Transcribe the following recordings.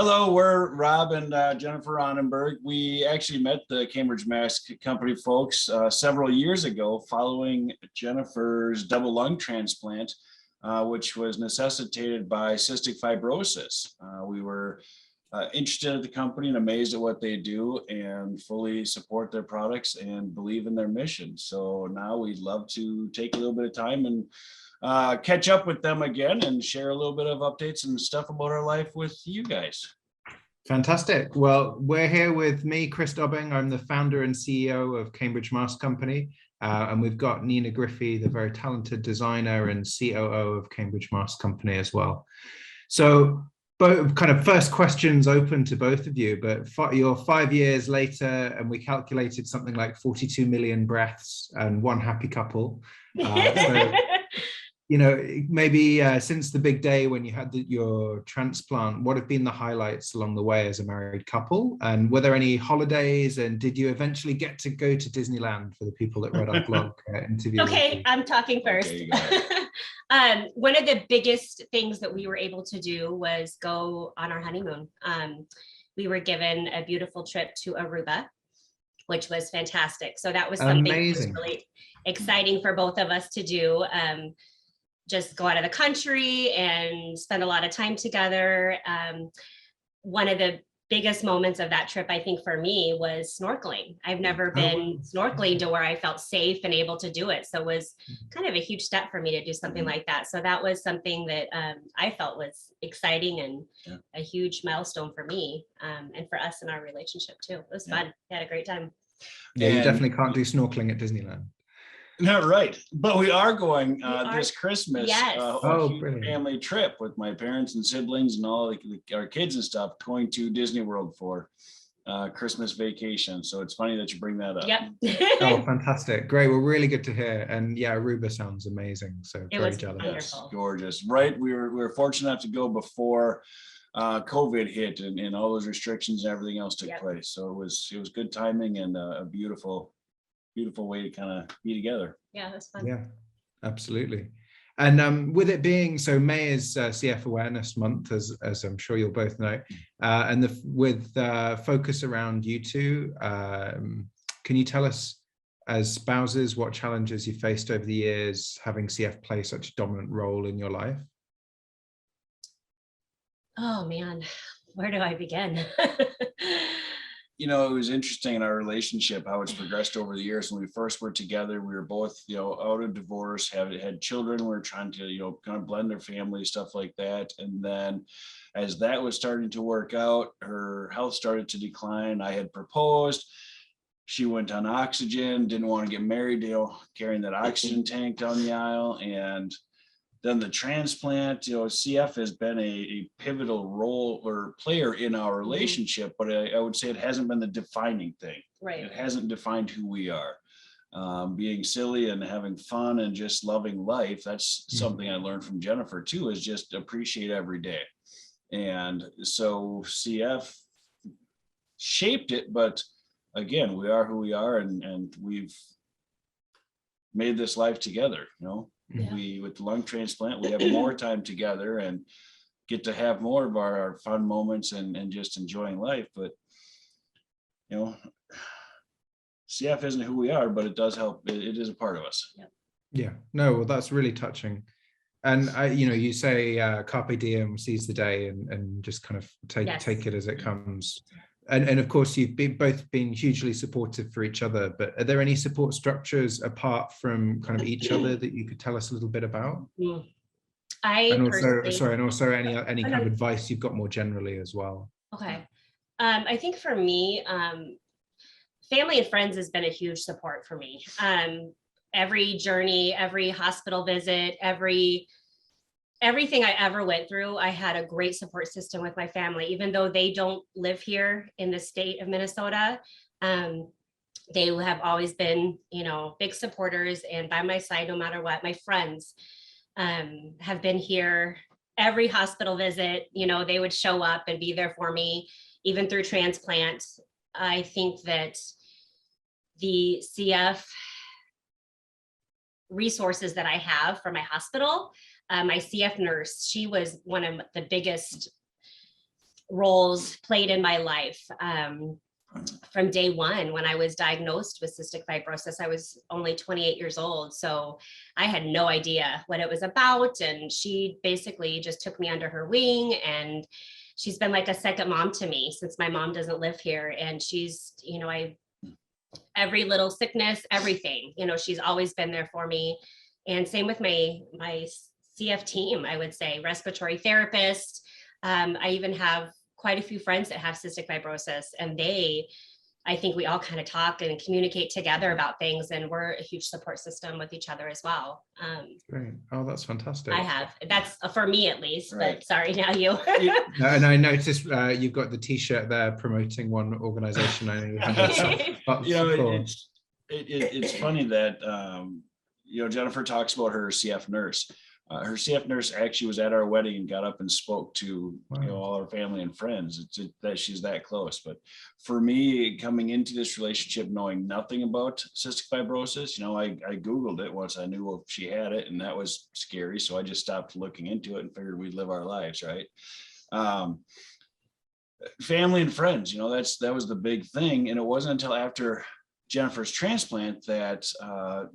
Hello, we're Rob and Jennifer Ronnenberg. We actually met the Cambridge, Mass. Company folks several years ago following Jennifer's double lung transplant, which was necessitated by cystic fibrosis. We were interested in the company and amazed at what they do and fully support their products and believe in their mission. So now we'd love to take a little bit of time and catch up with them again and share a little bit of updates and stuff about our life with you guys. Fantastic. Well, we're here with me, Chris Dobbing. I'm the founder and CEO of Cambridge Mass Company. And we've got Nina Griffey, the very talented designer and COO of Cambridge Mass Company as well. So both kind of first questions open to both of you, but you're 5 years later and we calculated something like 42 million breaths and one happy couple. So, you know, maybe since the big day when you had your transplant, what have been the highlights along the way as a married couple? And were there any holidays? And did you eventually get to go to Disneyland for the people that read our blog interview? Okay, I'm talking first. Okay, one of the biggest things that we were able to do was go on our honeymoon. We were given a beautiful trip to Aruba, which was fantastic. So that was something that was really exciting for both of us to do. Just go out of the country and spend a lot of time together. One of the biggest moments of that trip, I think for me, was snorkeling. I've never been snorkeling to where I felt safe and able to do it. So it was kind of a huge step for me to do something like that. So that was something that I felt was exciting and a huge milestone for me and for us in our relationship too. It was fun. We had a great time. Yeah, you definitely can't do snorkeling at Disneyland. No, right. But we are going this Christmas, Yes. a huge family trip with my parents and siblings and all our kids and stuff, going to Disney World for Christmas vacation. So it's funny that you bring that up. Yep. Oh, fantastic. Great. Well, really good to hear. And yeah, Aruba sounds amazing. So it very was jealous. wonderful. Yes, gorgeous. Right. We were fortunate enough to go before COVID hit and all those restrictions and everything else took place. So it was good timing and a beautiful way to kind of be together. Yeah, it was fun. Yeah, absolutely. And with it being, so May is CF Awareness Month, as I'm sure you'll both know, and with focus around you two, can you tell us as spouses what challenges you faced over the years having CF play such a dominant role in your life? Oh man, where do I begin? You know, it was interesting in our relationship how it's progressed over the years. When we first were together, we were both, out of divorce, had children. We were trying to, kind of blend their family, stuff like that. And then as that was starting to work out, her health started to decline. I had proposed. She went on oxygen, didn't want to get married, carrying that oxygen tank down the aisle. And then the transplant, CF has been a pivotal role or player in our relationship, but I would say it hasn't been the defining thing. Right. It hasn't defined who we are. Being silly and having fun and just loving life, that's something I learned from Jennifer too, is just appreciate every day. And so CF shaped it, but again, we are who we are and we've made this life together, We, with the lung transplant, we have more time together and get to have more of our fun moments and just enjoying life. But, CF isn't who we are, but it does help. It is a part of us. Yeah, no, well, that's really touching. And, you say carpe diem, seize the day and just kind of take it as it comes. And of course, you've both been hugely supportive for each other, but are there any support structures apart from kind of each other that you could tell us a little bit about? And also any kind of advice you've got more generally as well. Okay. I think for me, family and friends has been a huge support for me. Every journey, every hospital visit, everything I ever went through, I had a great support system with my family, even though they don't live here in the state of Minnesota. They have always been, big supporters and by my side, no matter what. My friends have been here every hospital visit, they would show up and be there for me, even through transplant. I think that the CF resources that I have from my hospital, my CF nurse, she was one of the biggest roles played in my life. From day one, when I was diagnosed with cystic fibrosis, I was only 28 years old. So I had no idea what it was about. And she basically just took me under her wing, and she's been like a second mom to me since my mom doesn't live here. And she's, every little sickness, everything, she's always been there for me. And same with my CF team, I would say, respiratory therapist. I even have quite a few friends that have cystic fibrosis, and I think we all kind of talk and communicate together about things, and we're a huge support system with each other as well. Great. Oh, that's fantastic. That's for me at least, right. But sorry, now you. And I noticed you've got the t-shirt there promoting one organization. I know you have it's funny that, Jennifer talks about her CF nurse. Her CF nurse actually was at our wedding and got up and spoke to all our family and friends. It's that she's that close. But for me, coming into this relationship, knowing nothing about cystic fibrosis, I Googled it once I knew if she had it, and that was scary. So I just stopped looking into it and figured we'd live our lives, right? Family and friends, that was the big thing. And it wasn't until after Jennifer's transplant that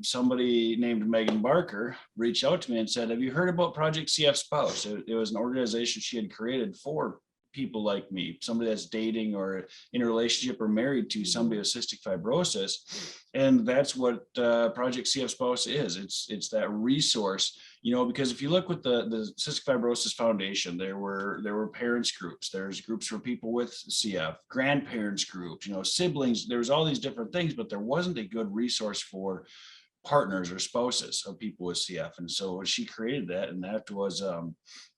somebody named Megan Barker reached out to me and said, have you heard about Project CF Spouse? It was an organization she had created for people like me, somebody that's dating or in a relationship or married to somebody with cystic fibrosis. And that's what Project CF Spouse is. It's that resource, because if you look with the Cystic Fibrosis Foundation, there were parents groups, there's groups for people with CF, grandparents groups, siblings, there was all these different things, but there wasn't a good resource for partners or spouses of people with CF. And so she created that, and that was,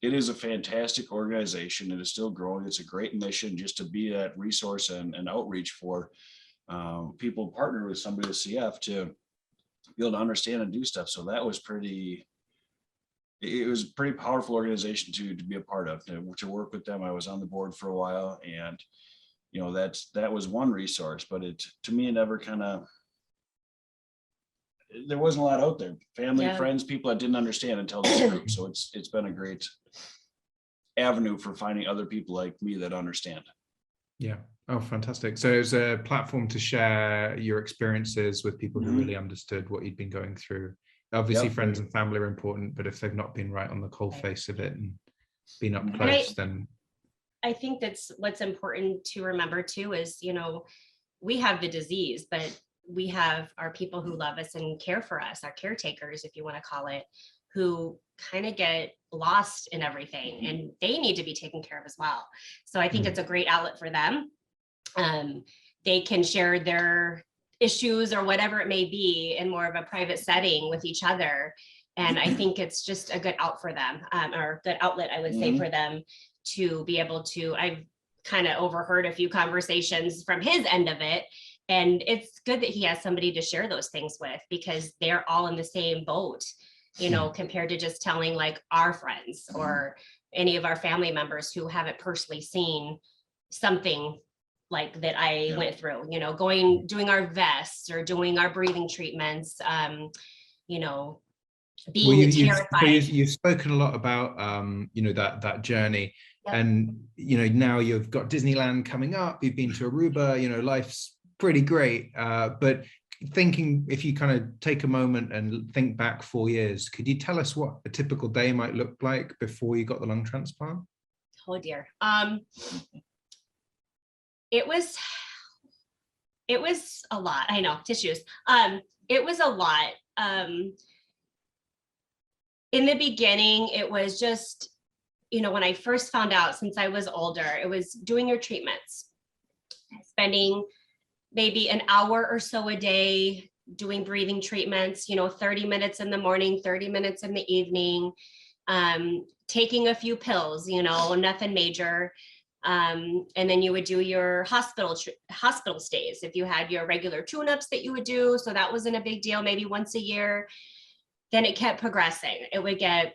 it is a fantastic organization. It is still growing. It's a great mission just to be that resource and outreach for people partner with somebody with CF to be able to understand and do stuff. So that was it was a pretty powerful organization to be a part of, to work with them. I was on the board for a while, and that was one resource, but to me, it never there wasn't a lot out there. Family, friends, people that didn't understand until this group. So it's been a great avenue for finding other people like me that understand. Yeah. Oh, fantastic. So it was a platform to share your experiences with people who really understood what you'd been going through. Obviously, friends and family are important, but if they've not been right on the cold face of it and been up close, then I think that's what's important to remember too is, we have the disease, but we have our people who love us and care for us, our caretakers, if you want to call it, who kind of get lost in everything, and they need to be taken care of as well. So I think it's a great outlet for them. They can share their issues or whatever it may be in more of a private setting with each other. And I think it's just a good out for them, or good outlet, I would say, for them to be able to. I've kind of overheard a few conversations from his end of it. And it's good that he has somebody to share those things with, because they're all in the same boat, compared to just telling like our friends or any of our family members who haven't personally seen something like that I went through, doing our vests or doing our breathing treatments, being terrified. You've spoken a lot about, that journey. Yep. And, now you've got Disneyland coming up, you've been to Aruba, life's pretty great. But thinking, if you kind of take a moment and think back 4 years, could you tell us what a typical day might look like before you got the lung transplant? Oh dear. It was a lot. I know, tissues. It was a lot. In the beginning, it was just, when I first found out, since I was older, it was doing your treatments, spending maybe an hour or so a day doing breathing treatments, 30 minutes in the morning, 30 minutes in the evening, taking a few pills, nothing major. And then you would do your hospital stays if you had your regular tune-ups that you would do. So that wasn't a big deal, maybe once a year. Then it kept progressing. It would get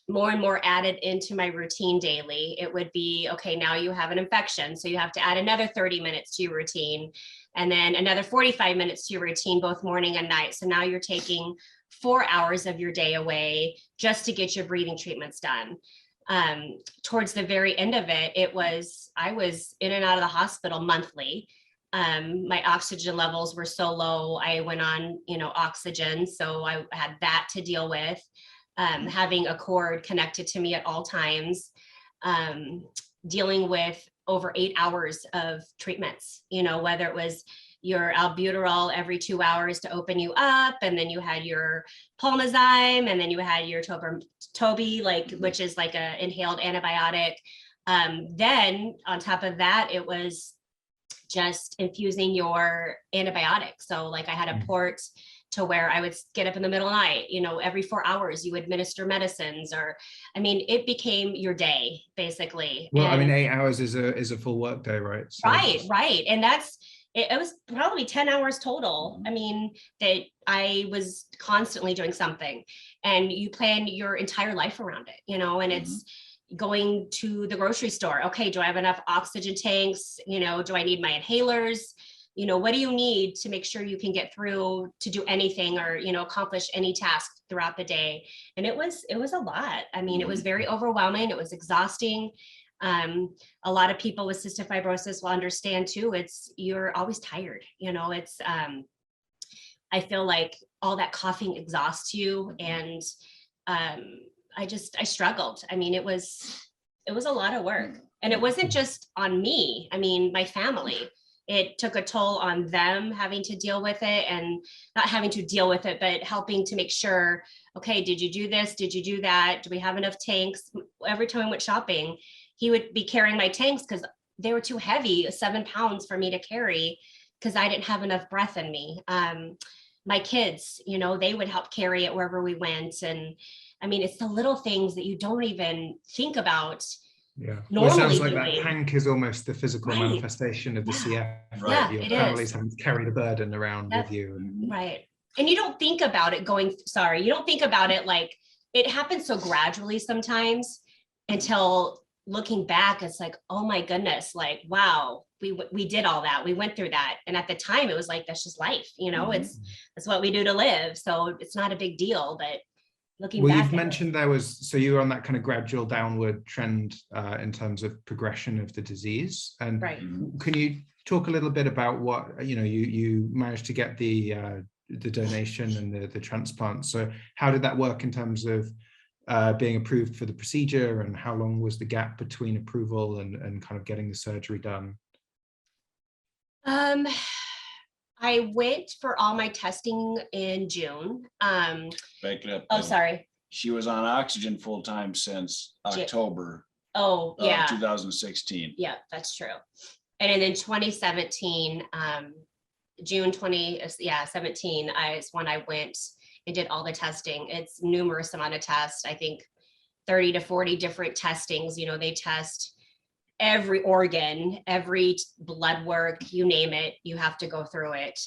more and more added into my routine daily. It would be, okay, now you have an infection, so you have to add another 30 minutes to your routine, and then another 45 minutes to your routine, both morning and night. So now you're taking 4 hours of your day away just to get your breathing treatments done. Towards the very end of it, I was in and out of the hospital monthly. My oxygen levels were so low. I went on, oxygen. So I had that to deal with, having a cord connected to me at all times, dealing with over 8 hours of treatments, whether it was your albuterol every 2 hours to open you up, and then you had your pulmozyme, and then you had your Toby, which is like a inhaled antibiotic. Then on top of that, it was just infusing your antibiotics. So like I had a port to where I would get up in the middle of the night, every 4 hours you administer medicines, or, it became your day basically. Well, 8 hours is a full work day, right? So right. And it was probably 10 hours total. That I was constantly doing something, and you plan your entire life around it, and it's going to the grocery store. Okay, do I have enough oxygen tanks? Do I need my inhalers? What do you need to make sure you can get through to do anything, or, accomplish any task throughout the day? And it was a lot. It was very overwhelming. It was exhausting. A lot of people with cystic fibrosis will understand too. You're always tired. I feel like all that coughing exhausts you. And I struggled. It was a lot of work, and it wasn't just on me. My family, it took a toll on them having to deal with it, and not having to deal with it, but helping to make sure, okay, did you do this? Did you do that? Do we have enough tanks? Every time I went shopping, he would be carrying my tanks because they were too heavy, 7 pounds for me to carry, because I didn't have enough breath in me. My kids, they would help carry it wherever we went. And it's the little things that you don't even think about. Yeah. Well, it sounds like that hank is almost the physical manifestation of the CF. Right. Yeah, your family's having to carry the burden around with you. Right. And you don't think about it you don't think about it like it happens so gradually sometimes, until looking back, it's like, oh my goodness, like, wow, we did all that. We went through that. And at the time it was like, that's just life, it's what we do to live. So it's not a big deal, but looking back. You've mentioned so you were on that kind of gradual downward trend in terms of progression of the disease. And can you talk a little bit about what, you managed to get the donation and the transplant. So how did that work in terms of being approved for the procedure, and how long was the gap between approval and kind of getting the surgery done? I went for all my testing in June. Back it up. Oh, sorry. She was on oxygen full time since October. Oh, yeah. 2016. Yeah, that's true. And then 2017, June 2017, is when I went and did all the testing. It's numerous amount of tests. I think 30 to 40 different testings. They test every organ, every blood work, you name it, you have to go through it.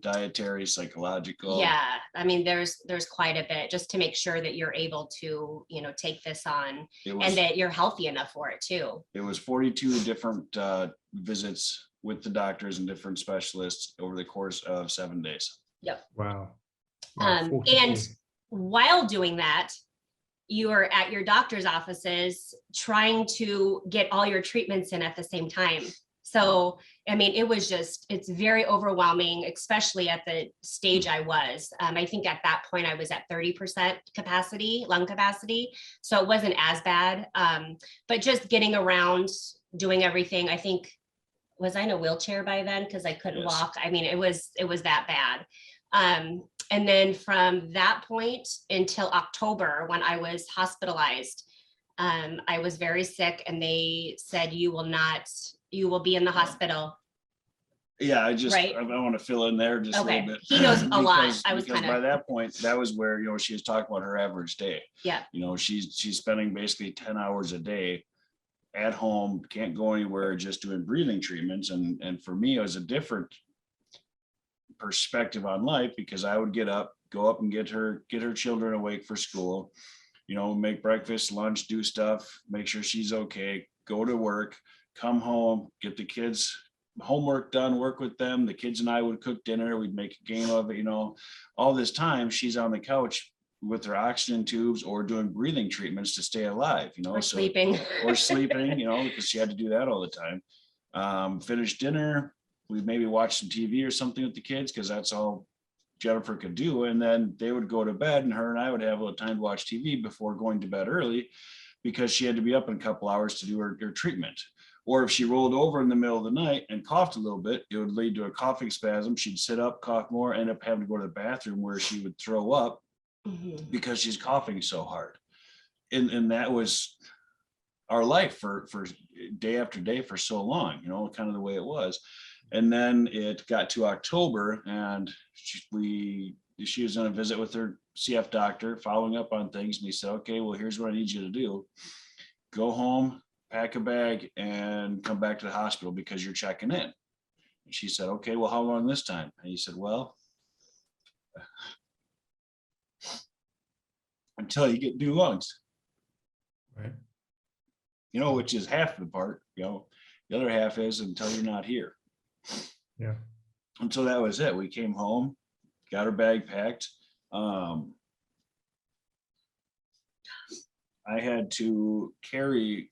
Dietary, psychological. Yeah, there's quite a bit, just to make sure that you're able to, take this on, and that you're healthy enough for it too. It was 42 different visits with the doctors and different specialists over the course of 7 days. Yep. Wow. And while doing that, you are at your doctor's offices trying to get all your treatments in at the same time. So, it's very overwhelming, especially at the stage I was. I think at that point I was at 30% capacity, lung capacity. So it wasn't as bad, but just getting around, doing everything. I think, was I in a wheelchair by then? Because I couldn't walk. It was that bad. And then from that point until October, when I was hospitalized, I was very sick, and they said, you will be in the hospital. Yeah, I want to fill in there just a little bit. He knows a lot. I was by that point, that was where, she was talking about her average day. Yeah. She's spending basically 10 hours a day at home, can't go anywhere, just doing breathing treatments. And for me, it was a different perspective on life, because I would go up and get her children awake for school, make breakfast, lunch, do stuff, make sure she's okay, go to work, come home, get the kids homework done, work with them. The kids and I would cook dinner, we'd make a game of it. All this time she's on the couch with their oxygen tubes or doing breathing treatments to stay alive, you know, or sleeping. or sleeping, you know, because she had to do that all the time. Finish dinner, we maybe watch some TV or something with the kids because that's all Jennifer could do. And then they would go to bed and her and I would have a little time to watch TV before going to bed early because she had to be up in a couple hours to do her treatment. Or if she rolled over in the middle of the night and coughed a little bit, it would lead to a coughing spasm. She'd sit up, cough more, end up having to go to the bathroom where she would throw up because she's coughing so hard. And that was our life for day after day for so long, you know, kind of the way it was. And then it got to October and she was on a visit with her CF doctor, following up on things. And he said, okay, well, here's what I need you to do. Go home, pack a bag and come back to the hospital because you're checking in. And she said, okay, well, how long this time? And he said, well, until you get new lungs. Right. You know, which is half the part, you know, the other half is until you're not here. Yeah. And so that was it. We came home, got our bag packed. I had to carry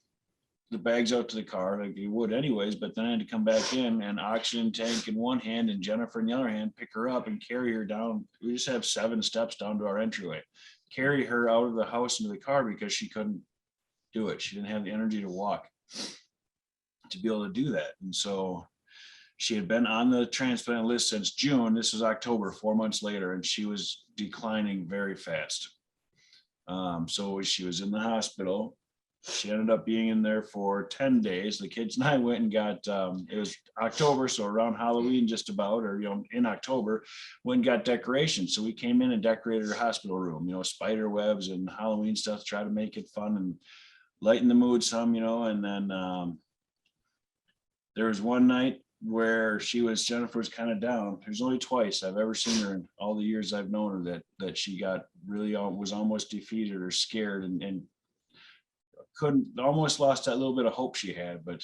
the bags out to the car like you would anyways, but then I had to come back in and oxygen tank in one hand and Jennifer in the other hand, pick her up and carry her down. We just have 7 steps down to our entryway, carry her out of the house into the car because she couldn't do it. She didn't have the energy to walk to be able to do that. And so she had been on the transplant list since June. This was October, 4 months later, and she was declining very fast. So she was in the hospital. She ended up being in there for 10 days. The kids and I went and got, it was October, so around Halloween just about, or, you know, in October, went and got decorations. So we came in and decorated her hospital room, you know, spider webs and Halloween stuff to try to make it fun and lighten the mood some, you know. And then there was one night where Jennifer was kind of down. There's only twice I've ever seen her in all the years I've known her that she got really, was almost defeated or scared and couldn't, almost lost that little bit of hope she had. But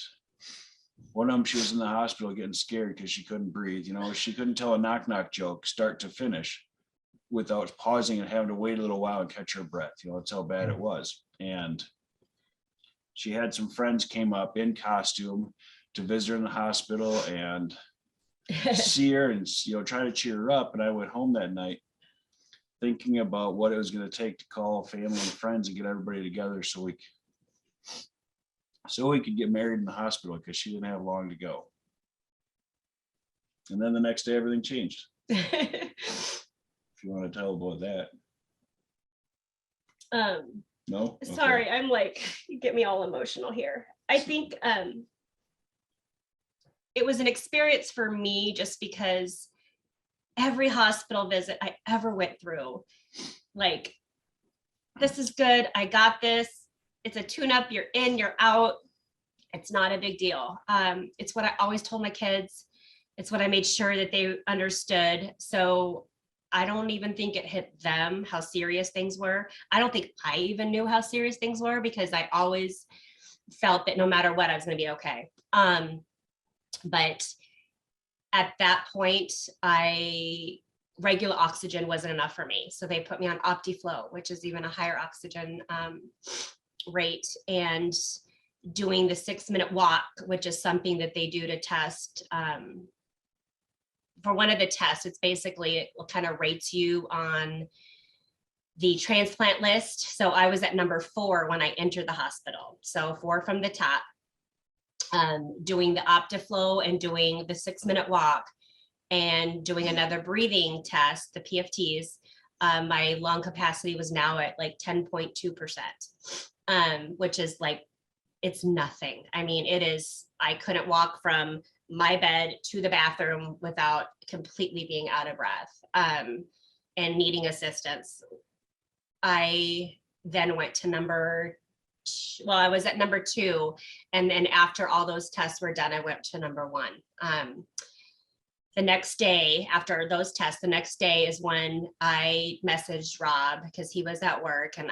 one of them, she was in the hospital getting scared because she couldn't breathe. You know, she couldn't tell a knock joke start to finish without pausing and having to wait a little while and catch her breath. You know, that's how bad it was. And she had some friends came up in costume to visit her in the hospital and see her and, you know, try to cheer her up. And I went home that night thinking about what it was going to take to call family and friends and get everybody together so we could get married in the hospital because she didn't have long to go. And then the next day, everything changed. If you want to tell about that. No? Okay. Sorry, I'm like, you get me all emotional here. I think it was an experience for me just because every hospital visit I ever went through, like, this is good, I got this. It's a tune-up, you're in, you're out. It's not a big deal. It's what I always told my kids. It's what I made sure that they understood. So I don't even think it hit them how serious things were. I don't think I even knew how serious things were because I always felt that no matter what, I was going to be okay. But at that point, regular oxygen wasn't enough for me. So they put me on OptiFlow, which is even a higher oxygen rate, and doing the 6-minute walk, which is something that they do to test. For one of the tests, it's basically, it kind of rates you on the transplant list. So I was at number 4 when I entered the hospital. So 4 from the top, doing the OptiFlow and doing the 6-minute walk and doing another breathing test, the PFTs. My lung capacity was now at like 10.2%, which is like, it's nothing. I mean, it is, I couldn't walk from my bed to the bathroom without completely being out of breath and needing assistance. I then went to I was at number 2. And then after all those tests were done, I went to number 1. The next day after those tests, the next day is when I messaged Rob because he was at work, and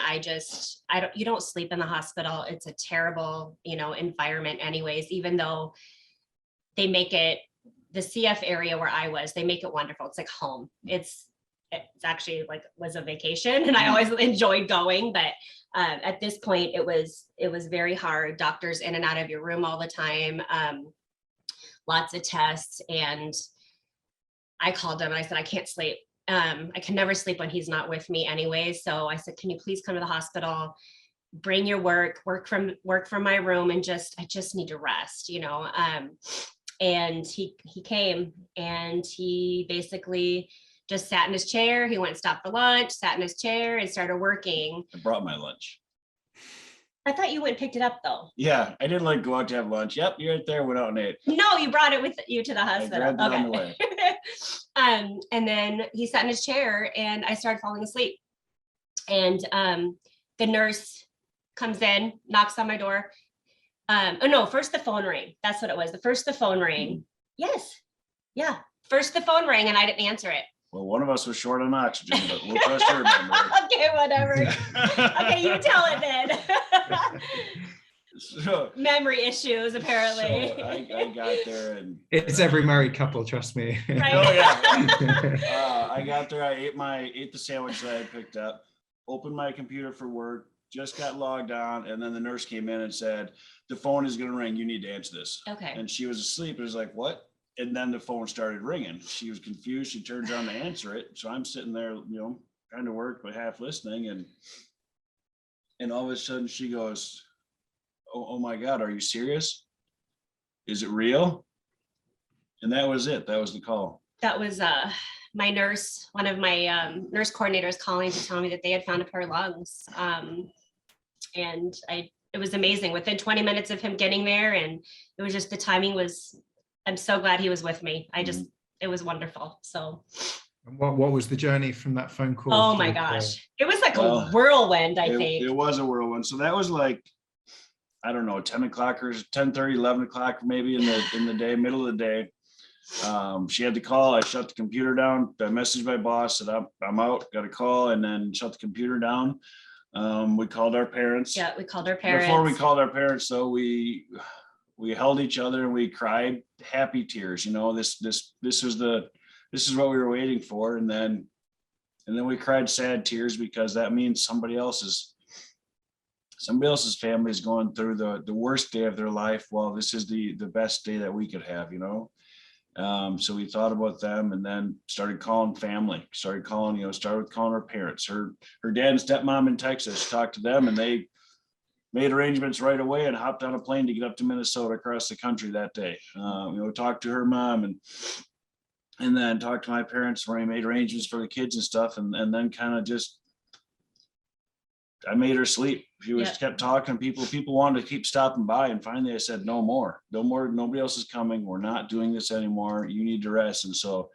you don't sleep in the hospital. It's a terrible, you know, environment anyways, even though they make it, the CF area where I was, they make it wonderful. It's like home. It's it's actually like was a vacation, and I always enjoyed going, but at this point it was very hard. Doctors in and out of your room all the time, lots of tests, and I called him and I said, I can't sleep. I can never sleep when he's not with me anyway. So I said, can you please come to the hospital, bring your work from my room, and I just need to rest, you know? And he came, and he basically just sat in his chair. He went and stopped for lunch, sat in his chair, and started working. I brought my lunch. I thought you went and picked it up though. Yeah, I didn't like go out to have lunch. Yep, you're right there. Went out and ate. No, you brought it with you to the hospital. I grabbed it on the way. And then he sat in his chair, and I started falling asleep. And the nurse comes in, knocks on my door. Oh no, first the phone rang. That's what it was. The phone rang. Yes. Yeah. First the phone rang, and I didn't answer it. Well, one of us was short on oxygen, but we'll trust her memory. Okay, whatever. Okay, you tell it then. So, memory issues, apparently. So I got there, and it's every married couple, trust me. Right. Oh yeah. I got there. I ate the sandwich that I picked up, opened my computer for work, just got logged on, and then the nurse came in and said, the phone is going to ring. You need to answer this. Okay. And she was asleep. It was like, what? And then the phone started ringing. She was confused. She turns on to answer it. So I'm sitting there, you know, trying to work, but half listening. And all of a sudden she goes, oh my God, are you serious? Is it real? And that was it. That was the call. That was my nurse, one of my nurse coordinators calling to tell me that they had found a pair of lungs. And it was amazing. Within 20 minutes of him getting there, and it was just, the timing was, I'm so glad he was with me. It was wonderful. So. What was the journey from that phone call? Oh my gosh. It was like a whirlwind, I think. It was a whirlwind. So that was like, I don't know, 10 o'clock or 10:30, 11 o'clock, maybe in the day, middle of the day. She had to call. I shut the computer down. I messaged my boss, said I'm out, got a call, and then shut the computer down. We called our parents. Yeah, we called our parents. Before we called our parents, though, we held each other and we cried happy tears. You know, this is what we were waiting for. And then we cried sad tears, because that means somebody else's family is going through the worst day of their life. Well, this is the best day that we could have, you know? So we thought about them, and then started calling family, started with calling our parents, her dad and stepmom in Texas, talked to them, and they made arrangements right away and hopped on a plane to get up to Minnesota across the country that day. Talked to her mom, and then talked to my parents, where I made arrangements for the kids and stuff. And then kind of just, I made her sleep. She kept talking. People wanted to keep stopping by. And finally I said, no more, nobody else is coming. We're not doing this anymore. You need to rest. And so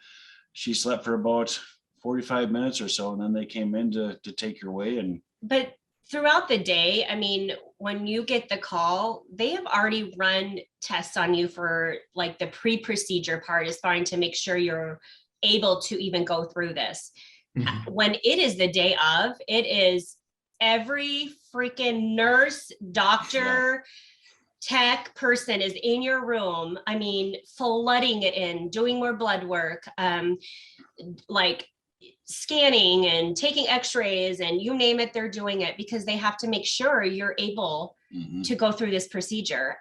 she slept for about 45 minutes or so. And then they came in to take her away. But throughout the day, I mean, when you get the call, they have already run tests on you for like the pre-procedure part, as far as to make sure you're able to even go through this. Mm-hmm. When it is the day of, it is every freaking nurse, doctor, tech person is in your room. I mean, flooding it in, doing more blood work, like scanning and taking x-rays, and you name it, they're doing it, because they have to make sure you're able to go through this procedure.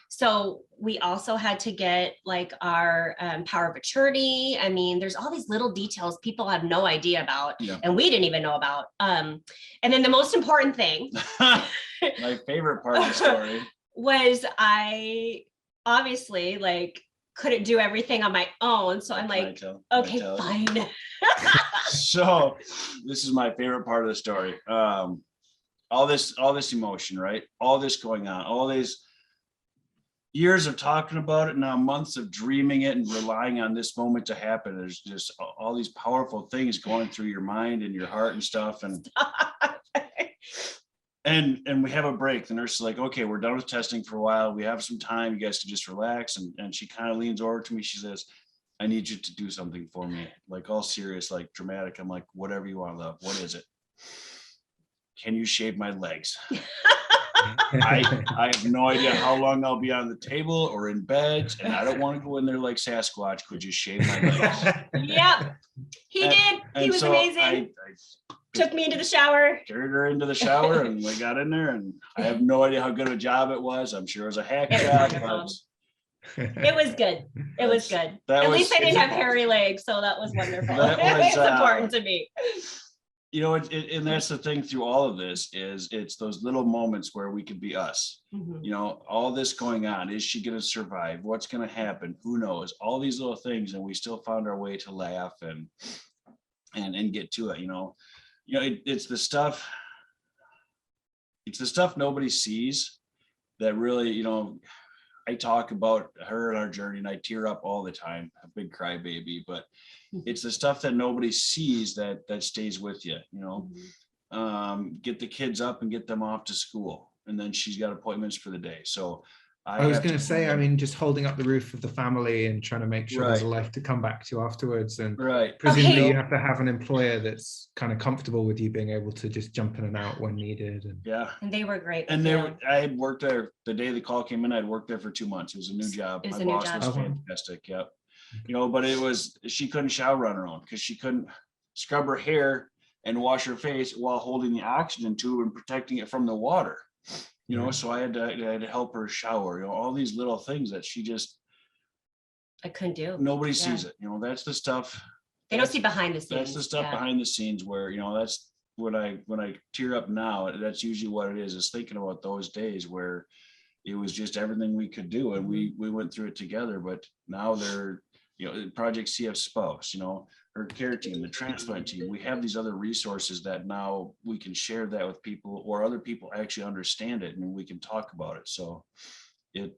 So we also had to get like our power of attorney. I mean, there's all these little details people have no idea about, and we didn't even know about. And then the most important thing, my favorite part of the story, was I obviously like couldn't do everything on my own. So I'm like, okay, fine. So this is my favorite part of the story. All this emotion, right? All this going on, all these years of talking about it, now months of dreaming it and relying on this moment to happen. There's just all these powerful things going through your mind and your heart and stuff. And we have a break. The nurse is like, okay, we're done with testing for a while. We have some time. You guys can just relax. And she kind of leans over to me. She says, I need you to do something for me. Like all serious, like dramatic. I'm like, whatever you want, love. What is it? Can you shave my legs? I have no idea how long I'll be on the table or in bed, and I don't want to go in there like Sasquatch. Could you shave my legs? Yep, he did. He was so amazing. I took me into the shower. Carried her into the shower, and we got in there, and I have no idea how good a job it was. I'm sure it was a hack job, but it was good. It was good. At least I didn't have hairy legs, so that was wonderful. It's important to me. You know, and that's the thing through all of this is it's those little moments where we can be us. Mhm. You know, all this going on. Is she going to survive? What's going to happen? Who knows? All these little things, and we still found our way to laugh and get to it. You know, it's the stuff. It's the stuff nobody sees that really, you know. I talk about her and our journey, and I tear up all the time. A big crybaby, but it's the stuff that nobody sees that stays with you. You know, get the kids up and get them off to school, and then she's got appointments for the day. So I was going to say, I mean, just holding up the roof of the family and trying to make sure there's a life to come back to afterwards. And presumably you have to have an employer that's kind of comfortable with you being able to just jump in and out when needed. And they were great. And I had worked there the day the call came in. I'd worked there for 2 months. It was a new job. My boss was fantastic. Yep. You know, but she couldn't shower on her own because she couldn't scrub her hair and wash her face while holding the oxygen tube and protecting it from the water. You know, so I had to help her shower, you know, all these little things that I couldn't do. Nobody sees it. You know, that's the stuff. They don't see behind the scenes. That's the stuff behind the scenes where, you know, that's when I tear up now, that's usually what it is thinking about those days where it was just everything we could do. And we went through it together, but now they're, you know, Project CF Spouse, you know, her care team, the transplant team, we have these other resources that now we can share that with people, or other people actually understand it and we can talk about it. So I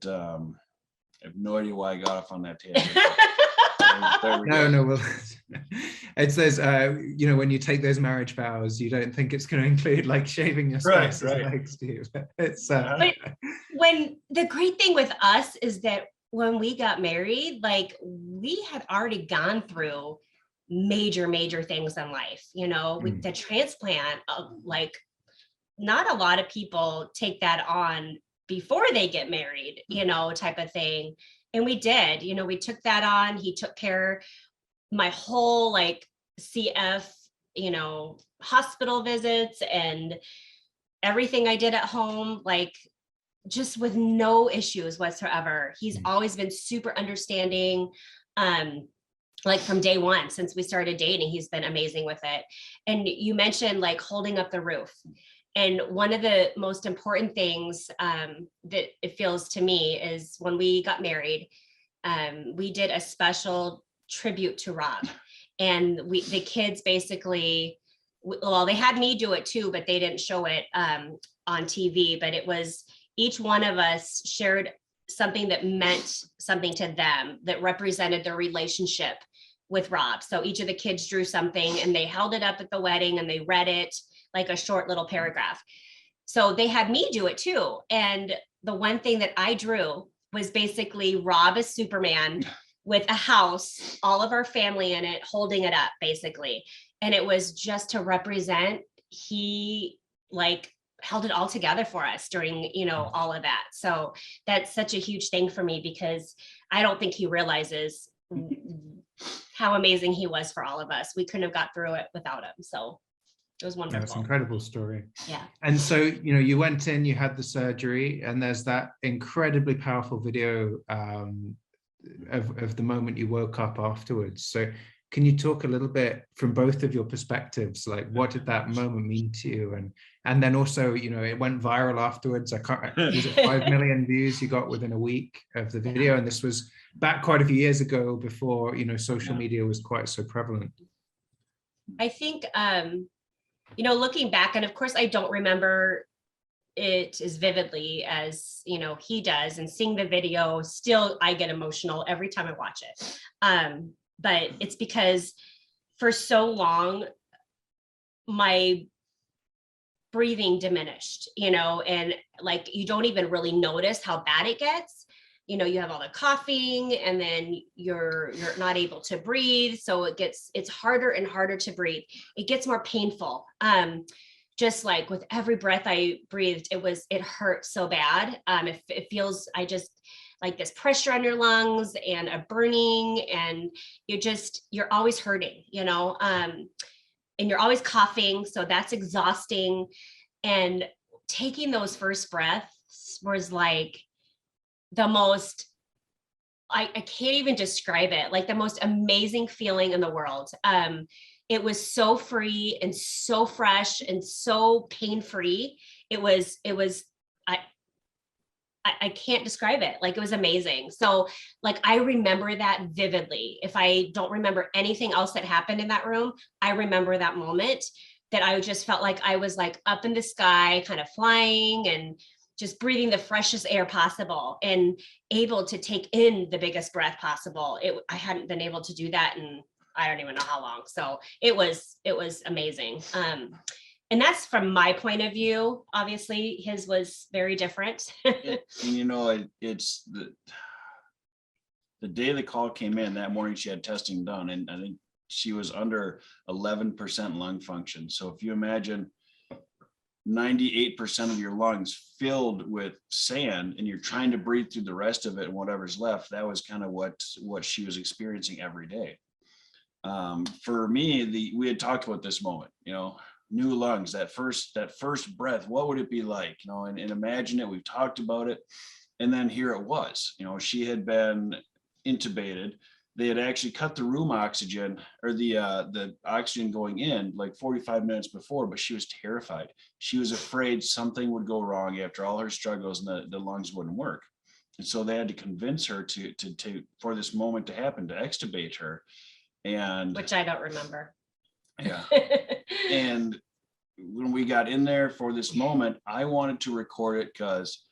have no idea why I got off on that tangent. No, well, it says, you know, when you take those marriage vows, you don't think it's going to include like shaving your spouse's legs, do you? It's but when the great thing with us is that when we got married, like we had already gone through major things in life, you know, with the transplant, like not a lot of people take that on before they get married, you know, type of thing. And we did, you know, we took that on. He took care of my whole like CF, you know, hospital visits and everything I did at home, like just with no issues whatsoever. He's always been super understanding. Like from day one, since we started dating, he's been amazing with it. And you mentioned like holding up the roof. And one of the most important things that it feels to me is when we got married, we did a special tribute to Rob. And the kids basically, well, they had me do it too, but they didn't show it on TV. But it was each one of us shared something that meant something to them, that represented their relationship with Rob. So each of the kids drew something and they held it up at the wedding and they read it like a short little paragraph. So they had me do it too. And the one thing that I drew was basically Rob as Superman with a house, all of our family in it, holding it up basically. And it was just to represent, he like held it all together for us during, you know, all of that. So that's such a huge thing for me because I don't think he realizes how amazing he was for all of us. We couldn't have got through it without him. So it was wonderful. That's an incredible story. Yeah. And so, you know, you went in, you had the surgery, and there's that incredibly powerful video of the moment you woke up afterwards. So can you talk a little bit from both of your perspectives, like what did that moment mean to you? And then also, you know, it went viral afterwards. Was it 5 million views you got within a week of the video? And this was back quite a few years ago before, you know, social media was quite so prevalent. I think, you know, looking back, and of course, I don't remember it as vividly as, you know, he does, and seeing the video, still, I get emotional every time I watch it. But it's because for so long, my breathing diminished, you know, and like, you don't even really notice how bad it gets. You know, you have all the coughing and then you're not able to breathe. So it's harder and harder to breathe. It gets more painful. just like with every breath I breathed, it hurt so bad. It feels, I just like this pressure on your lungs and a burning, and you're always hurting, and you're always coughing. So that's exhausting. And taking those first breaths was like the most, I can't even describe it, like the most amazing feeling in the world. It was so free and so fresh and so pain-free. I can't describe it. Like, it was amazing. So like, I remember that vividly. If I don't remember anything else that happened in that room, I remember that moment, that I just felt like I was like up in the sky, kind of flying and just breathing the freshest air possible and able to take in the biggest breath possible. I hadn't been able to do that in, I don't even know how long. So it was amazing. And that's from my point of view. Obviously his was very different. It's the day the call came in, that morning she had testing done, and I think she was under 11% lung function. So if you imagine 98% of your lungs filled with sand and you're trying to breathe through the rest of it and whatever's left, that was kind of what she was experiencing every day. For me, we had talked about this moment, new lungs, that first breath, what would it be like, and imagine it. We've talked about it. And then here it was, she had been intubated. They had actually cut the room oxygen, or the oxygen going in, like 45 minutes before, but she was terrified. She was afraid something would go wrong after all her struggles and the lungs wouldn't work. And so they had to convince her to for this moment to happen, to extubate her. And which I don't remember. Yeah. And when we got in there for this moment, I wanted to record it because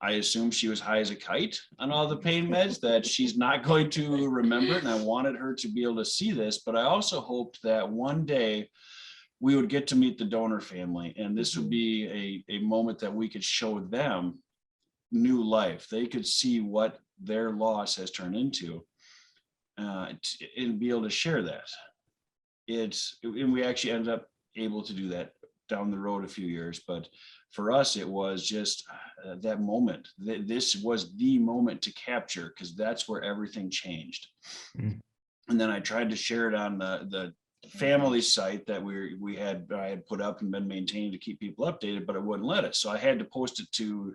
I assumed she was high as a kite on all the pain meds, that she's not going to remember it. And I wanted her to be able to see this, but I also hoped that one day we would get to meet the donor family. And this would be a moment that we could show them new life. They could see what their loss has turned into, and be able to share that. And we actually ended up able to do that down the road a few years, but for us it was just that moment. This was the moment to capture, because that's where everything changed. And then I tried to share it on the family site that I had put up and been maintaining to keep people updated, but it wouldn't let us. So I had to post it to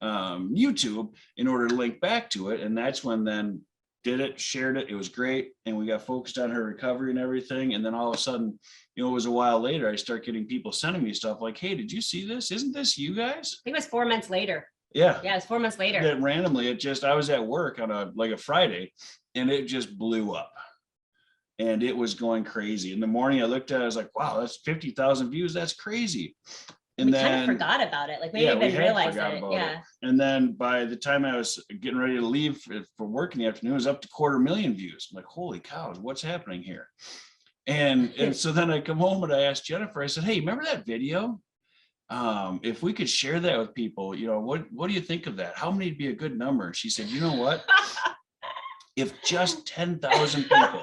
YouTube in order to link back to it. And that's when then did it, shared it. It was great. And we got focused on her recovery and everything. And then all of a sudden, it was a while later, I start getting people sending me stuff like, hey, did you see this? Isn't this you guys? I think it was 4 months later. Yeah. Yeah, it's 4 months later. That randomly, I was at work on a Friday, and it just blew up. And it was going crazy. In the morning, I looked at it, I was like, wow, that's 50,000 views. That's crazy. And we then kind of forgot about it. Like, we didn't even realize it. Yeah. And then by the time I was getting ready to leave for work in the afternoon, it was up to 250,000 views. I'm like, holy cows, what's happening here? And so then I come home and I asked Jennifer, I said, hey, remember that video? If we could share that with people, what do you think of that? How many would be a good number? And she said, you know what? If just 10,000 people,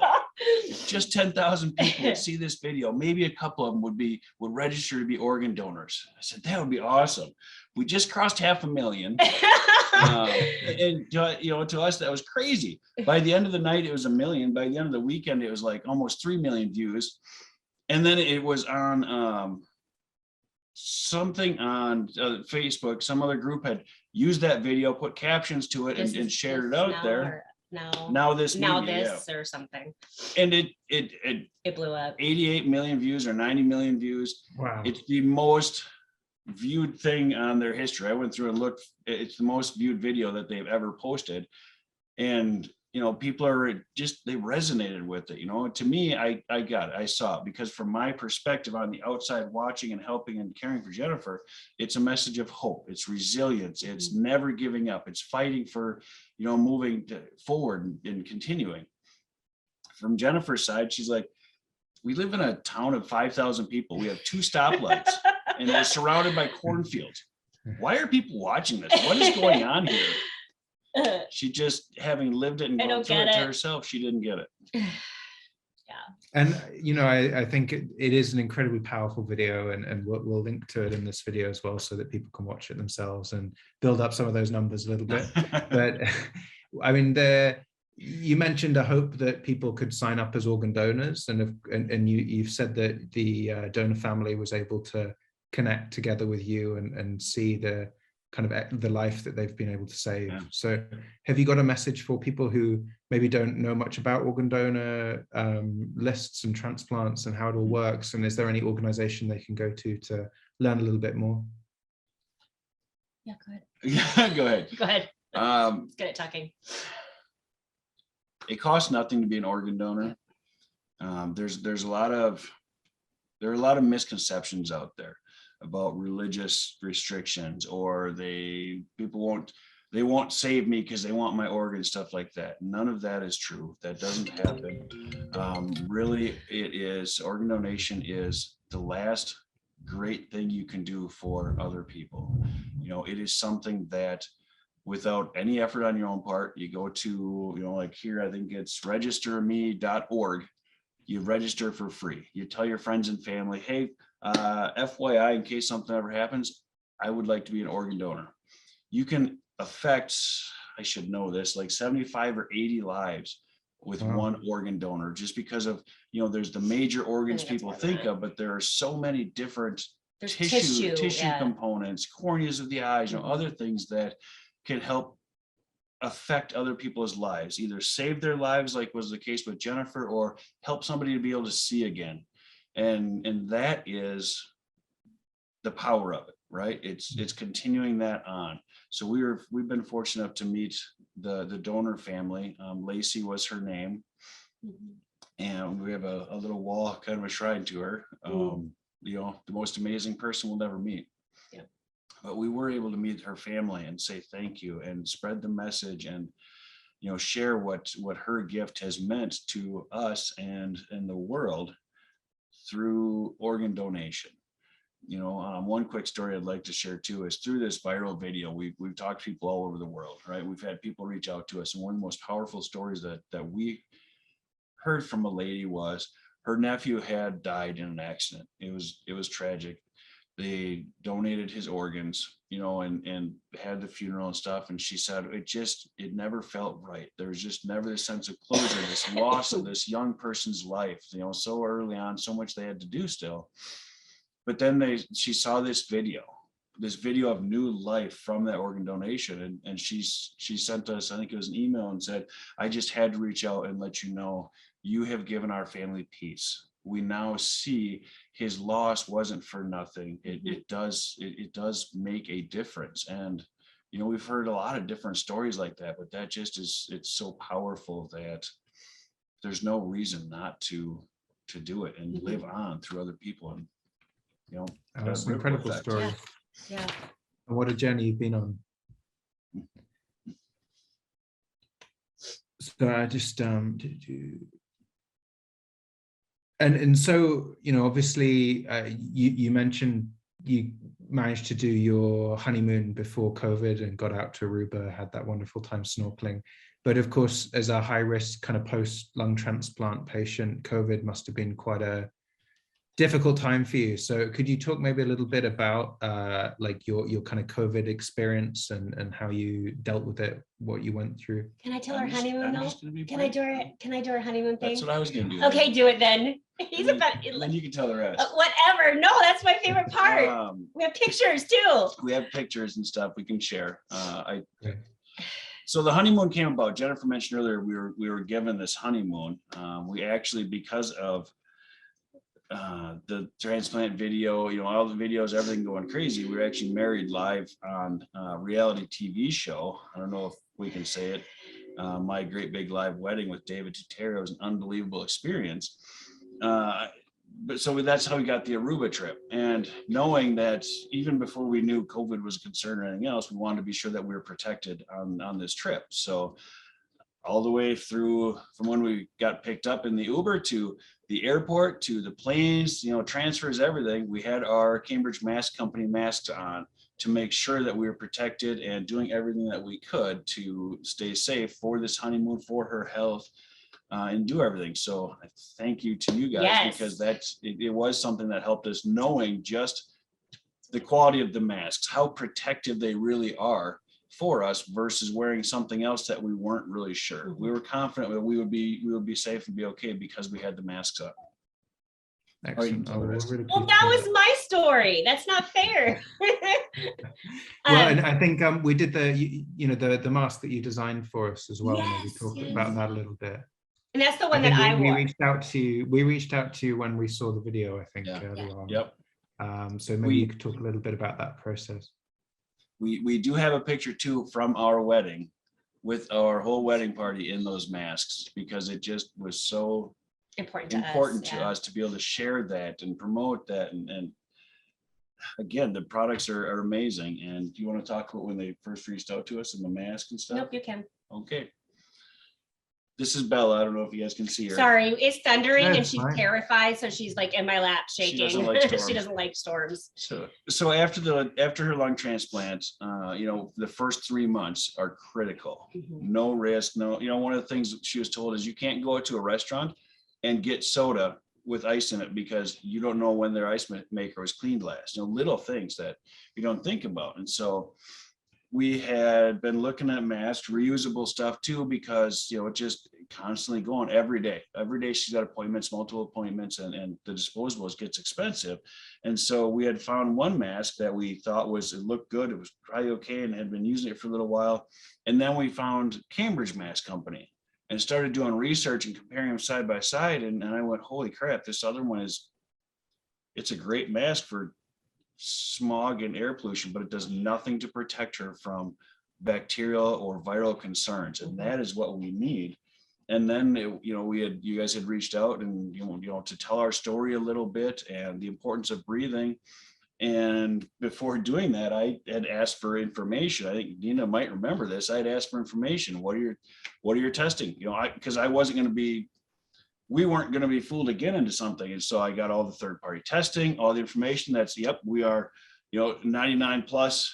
would see this video, maybe a couple of them would register to be organ donors. I said, that would be awesome. We just crossed 500,000. And to us, that was crazy. By the end of the night, it was 1 million. By the end of the weekend, it was like almost 3 million views. And then it was on something on Facebook. Some other group had used that video, put captions to it, and shared it out there. Now this or something. And it blew up. 88 million views or 90 million views. Wow. It's the most viewed thing on their history. I went through and looked. It's the most viewed video that they've ever posted. And people they resonated with it. To me, I got it. I saw it, because from my perspective on the outside, watching and helping and caring for Jennifer, it's a message of hope. It's resilience. It's never giving up. It's fighting for, moving forward and continuing. From Jennifer's side, she's like, we live in a town of 5,000 people. We have 2 stoplights and we're surrounded by cornfields. Why are people watching this? What is going on here? She just, having lived it and gone through it to herself, she didn't get it. Yeah. And, you know, I think it is an incredibly powerful video, and we'll link to it in this video as well so that people can watch it themselves and build up some of those numbers a little bit. But I mean, you mentioned a hope that people could sign up as organ donors, and you've said that the donor family was able to connect together with you and see the kind of the life that they've been able to save. Yeah. So have you got a message for people who maybe don't know much about organ donor lists and transplants and how it all works? And is there any organization they can go to learn a little bit more? Yeah, go ahead. Yeah, go ahead. Go ahead. It's good at talking. It costs nothing to be an organ donor. There are a lot of misconceptions out there about religious restrictions, or they won't save me because they want my organ, stuff like that. None of that is true. That doesn't happen. Really, organ donation is the last great thing you can do for other people. You know, it is something that without any effort on your own part, you go to, you know, like here, I think it's registerme.org. You register for free. You tell your friends and family, hey, FYI, in case something ever happens, I would like to be an organ donor. You can affect, I should know this, like 75 or 80 lives with one organ donor, just because of, you know, there's the major organs people think of, but there are so many different tissue components, corneas of the eyes, you know, other things that can help affect other people's lives, either save their lives, like was the case with Jennifer, or help somebody to be able to see again. And that is the power of it, right? It's continuing that on. So we've been fortunate enough to meet the donor family. Lacey was her name. And we have a little wall, kind of a shrine to her. You know, the most amazing person we'll never meet. Yeah. But we were able to meet her family and say thank you and spread the message, and, you know, share what her gift has meant to us and the world through organ donation. You know, one quick story I'd like to share too is through this viral video, we've talked to people all over the world, right? We've had people reach out to us, and one of the most powerful stories that we heard from a lady was her nephew had died in an accident. It was tragic. They donated his organs, you know, and had the funeral and stuff. And she said it never felt right. There was just never this sense of closure, this loss of this young person's life, you know, so early on, so much they had to do still. But then she saw this video of new life from that organ donation. And she sent us, I think it was an email, and said, I just had to reach out and let you know, you have given our family peace. We now see his loss wasn't for nothing. It does make a difference. And, you know, we've heard a lot of different stories like that, but that just it's so powerful that there's no reason not to do it and live on through other people. And, you know, that's an incredible story. Yeah. And what a journey you've been on. So I just and so, you know, obviously you mentioned you managed to do your honeymoon before COVID and got out to Aruba, had that wonderful time snorkeling. But of course, as a high risk kind of post lung transplant patient, COVID must have been quite a difficult time for you. So could you talk maybe a little bit about like your kind of COVID experience and how you dealt with it, what you went through? Can I tell our honeymoon though? Can I do our honeymoon thing? That's what I was gonna do. Okay, do it then. He's about. Then you can tell the rest. Whatever. No, that's my favorite part. We have pictures too. We have pictures and stuff we can share. So the honeymoon came about. Jennifer mentioned earlier we were given this honeymoon. We actually, because of the transplant video, you know, all the videos, everything going crazy, we were actually married live on a reality TV show. I don't know if we can say it. My Great Big Live Wedding with David Tutero was an unbelievable experience. But so that's how we got the Aruba trip. And knowing that even before we knew COVID was a concern or anything else, we wanted to be sure that we were protected on this trip. So all the way through from when we got picked up in the Uber to the airport to the planes, you know, transfers, everything, we had our Cambridge Mask Company masks on to make sure that we were protected and doing everything that we could to stay safe for this honeymoon, for her health. and do everything. So I thank you to you guys, Yes. because it was something that helped us, knowing just the quality of the masks, how protective they really are for us versus wearing something else that we weren't really sure. We were confident that we would be safe and be okay because we had the masks up. Excellent. Oh, we're really Well, pleased that to hear was my story. That's not fair. well, and I think we did the mask that you designed for us as well. Maybe Yes, talk yes. about that a little bit. And that's the one think that I we wore. reached out to you when we saw the video, I think, early on. Yep. So maybe you could talk a little bit about that process. We do have a picture too from our wedding with our whole wedding party in those masks, because it just was so important to us to be able to share that and promote that. And again, the products are amazing. And do you want to talk about when they first reached out to us and the mask and stuff? Nope, you can. Okay. This is Bella. I don't know if you guys can see her. Sorry, it's thundering and she's fine. terrified, so she's like in my lap shaking. She doesn't like storms. She doesn't like storms. So after her lung transplant, the first 3 months are critical. No risk, no. One of the things that she was told is you can't go to a restaurant and get soda with ice in it because you don't know when their ice maker was cleaned last. Little things that you don't think about. And so we had been looking at masks, reusable stuff too, because it just constantly going every day. Every day she's got appointments, multiple appointments, and the disposables gets expensive. And so we had found one mask that we thought it looked good, it was probably okay, and had been using it for a little while. And then we found Cambridge Mask Company and started doing research and comparing them side by side. And I went, holy crap, this other one it's a great mask for smog and air pollution, but it does nothing to protect her from bacterial or viral concerns. And that is what we need. And then, you guys had reached out and, to tell our story a little bit and the importance of breathing. And before doing that, I had asked for information. I think Nina might remember this. I'd asked for information. What are your testing? Because we weren't going to be fooled again into something. And so I got all the third-party testing, all the information we are, 99 plus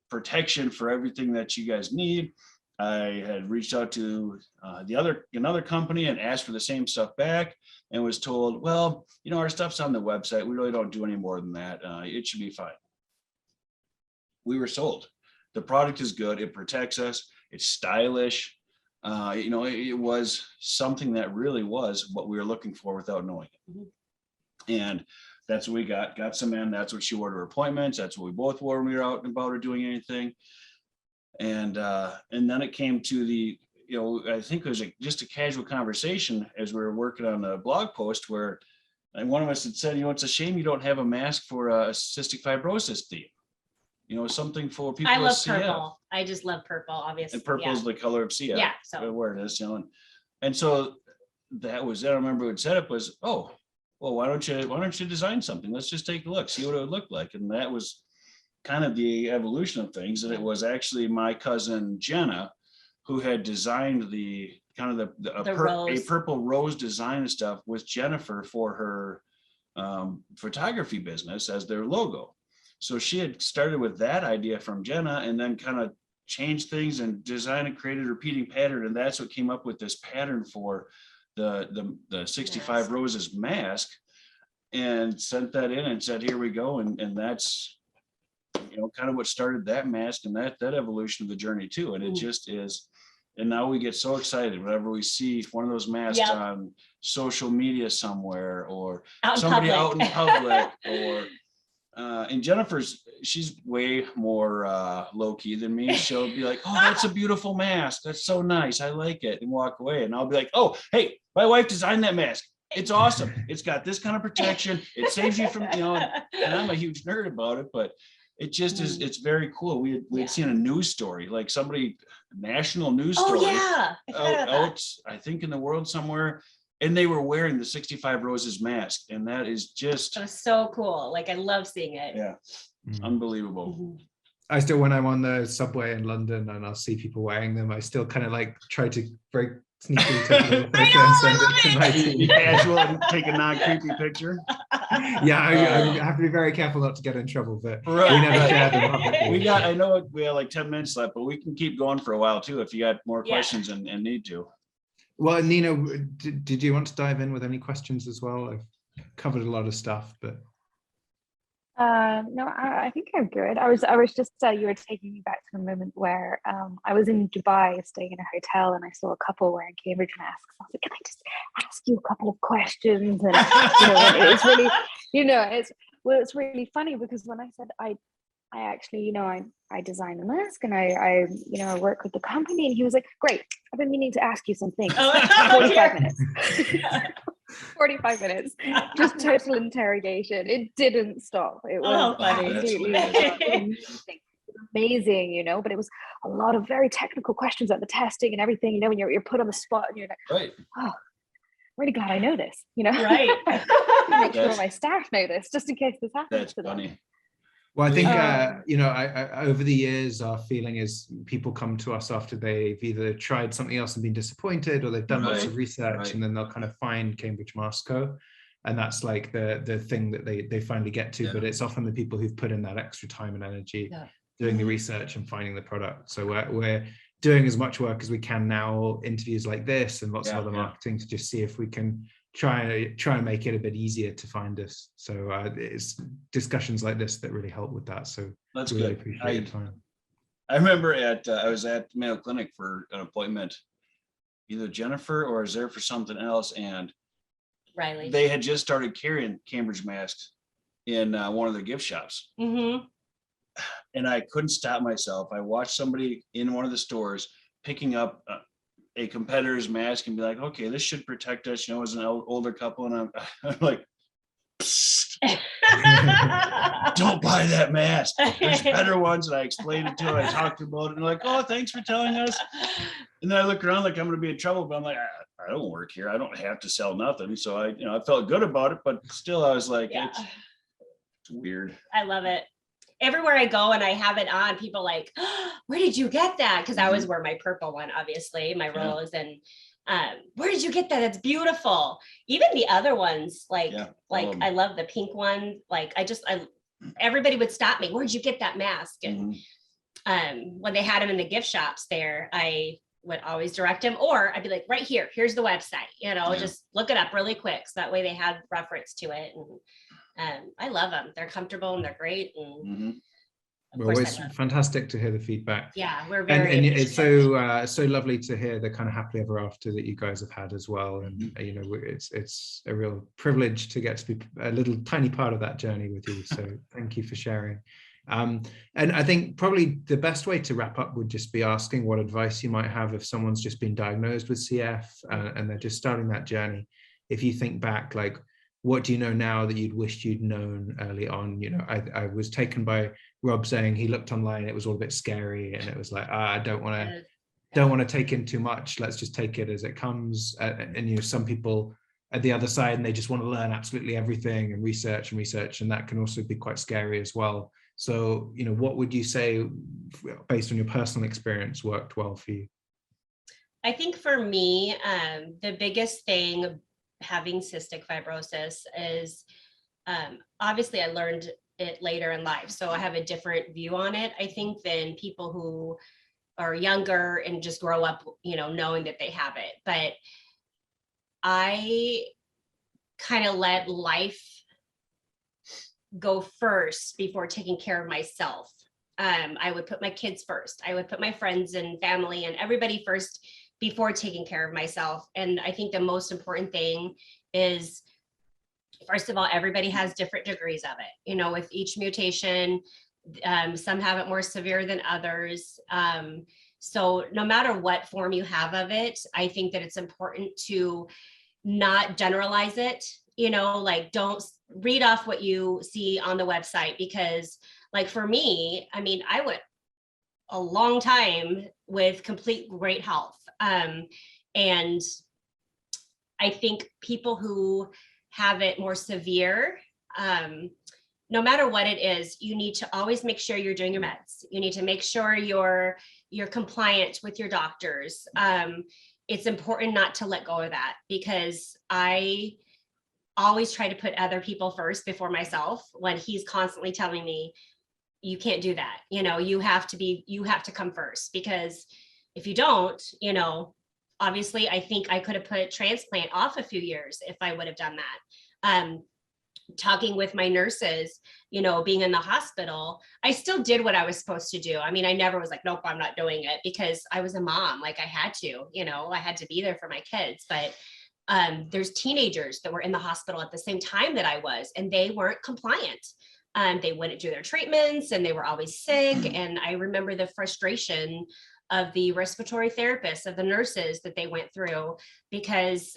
protection for everything that you guys need. I had reached out to another company and asked for the same stuff back and was told, well, our stuff's on the website. We really don't do any more than that. It should be fine. We were sold. The product is good. It protects us. It's stylish. It was something that really was what we were looking for without knowing it. And that's what we got some in. That's what she wore to her appointments. That's what we both wore when we were out and about or doing anything. And then it came to I think it was just a casual conversation as we were working on a blog post where one of us had said, it's a shame you don't have a mask for a cystic fibrosis theme. Something for people. I love with CF. purple. I just love purple, obviously. And purple is the color of CF. Yeah. So where it is, and so that was it. I remember what set up was, oh, well, why don't you design something? Let's just take a look, see what it would look like. And that was kind of the evolution of things. And it was actually my cousin Jenna who had designed the kind of a purple rose design and stuff with Jennifer for her photography business as their logo. So she had started with that idea from Jenna and then kind of changed things and designed and created a repeating pattern. And that's what came up with this pattern for the 65 Roses mask, and sent that in and said, here we go. And that's, kind of what started that mask and that evolution of the journey too. And it just is. And now we get so excited whenever we see one of those masks on social media somewhere or somebody out in public or and she's way more low key than me. She'll be like, oh, that's a beautiful mask. That's so nice. I like it, and walk away. And I'll be like, oh, hey, my wife designed that mask. It's awesome. It's got this kind of protection. It saves you from, and I'm a huge nerd about it, but it just is, it's very cool. We had seen a news story, like national news story out, I think in the world somewhere. And they were wearing the 65 Roses mask. And that is just so cool. Like, I love seeing it. Yeah. Unbelievable. I still, when I'm on the subway in London and I'll see people wearing them, I still kind of try to very sneakily take a little picture and send it to my team. Be casual and take a non-creepy picture. Yeah, I have to be very careful not to get in trouble, but we never share them publicly. I know we have like 10 minutes left, but we can keep going for a while too if you got more questions and need to. Well, Nina, did you want to dive in with any questions as well? I've covered a lot of stuff, but. No, I think I'm good. I was just you were taking me back to a moment where I was in Dubai staying in a hotel and I saw a couple wearing Cambridge masks. I was like, can I just ask you a couple of questions? And it's really, it's really funny because when I said I actually, I design the mask and I work with the company, and he was like, great, I've been meaning to ask you some things. 45 minutes. 45 minutes, just total interrogation. It didn't stop. It was absolutely amazing, but it was a lot of very technical questions about the testing and everything, when you're put on the spot and you're like, right. Oh, I'm really glad I know this, Right. Make sure my staff know this just in case this happens. That's funny. Well, I think, I over the years, our feeling is people come to us after they've either tried something else and been disappointed, or they've done lots of research, and then they'll kind of find Cambridge Mask Co. And that's like the thing that they finally get to. But it's often the people who've put in that extra time and energy doing the research and finding the product. So we're doing as much work as we can now, interviews like this and lots of other marketing, to just see if we can try and make it a bit easier to find us. So it's discussions like this that really help with that. So that's really good. Appreciate your time. I remember I was at Mayo Clinic for an appointment, either Jennifer or I was there for something else, and Riley, they had just started carrying Cambridge masks in one of their gift shops. Mm-hmm. And I couldn't stop myself. I watched somebody in one of the stores picking up a competitor's mask and be like, okay, this should protect us, as an older couple. And I'm like, don't buy that mask. There's better ones. And I explained it to her. I talked about it, and they're like, oh, thanks for telling us. And then I look around like I'm going to be in trouble, but I'm like, I don't work here. I don't have to sell nothing. So I felt good about it, but still I was like, it's weird. I love it. Everywhere I go and I have it on, people like, oh, where did you get that? Because I always wear my purple one, obviously, my rose. And where did you get that? That's beautiful. Even the other ones, I love the pink one. Like everybody would stop me. Where'd you get that mask? And when they had them in the gift shops there, I would always direct them, or I'd be like, right here, here's the website, just look it up really quick. So that way they had reference to it. And I love them. They're comfortable and they're great. And well, it's fantastic to hear the feedback. Yeah, we're very and it's so lovely to hear the kind of happily ever after that you guys have had as well. And it's a real privilege to get to be a little tiny part of that journey with you. So thank you for sharing. And I think probably the best way to wrap up would just be asking what advice you might have if someone's just been diagnosed with CF and they're just starting that journey. If you think back, like, what do you know now that you'd wished you'd known early on? I was taken by Rob saying he looked online, it was all a bit scary, and it was like, I don't want to take in too much. Let's just take it as it comes. And some people at the other side, and they just want to learn absolutely everything and research, and that can also be quite scary as well. So, what would you say, based on your personal experience, worked well for you? I think for me, the biggest thing having cystic fibrosis is obviously I learned it later in life, so I have a different view on it, I think, than people who are younger and just grow up knowing that they have it. But I kind of let life go first before taking care of myself. I would put my kids first. I would put my friends and family and everybody first before taking care of myself. And I think the most important thing is, first of all, everybody has different degrees of it. With each mutation, some have it more severe than others. So no matter what form you have of it, I think that it's important to not generalize it. Don't read off what you see on the website, because for me, I went a long time with complete great health. And I think people who have it more severe, no matter what it is, you need to always make sure you're doing your meds. You need to make sure you're compliant with your doctors. It's important not to let go of that, because I always try to put other people first before myself when he's constantly telling me, you can't do that. You have to come first, because if you don't, obviously, I think I could have put transplant off a few years if I would have done that. Talking with my nurses, you know, being in the hospital, I still did what I was supposed to do. I mean, I never was like, nope, I'm not doing it, because I was a mom. Like, I had to, you know, I had to be there for my kids. But there's teenagers that were in the hospital at the same time that I was, and they weren't compliant. They wouldn't do their treatments, and they were always sick. And I remember the frustration of the respiratory therapists, of the nurses that they went through, because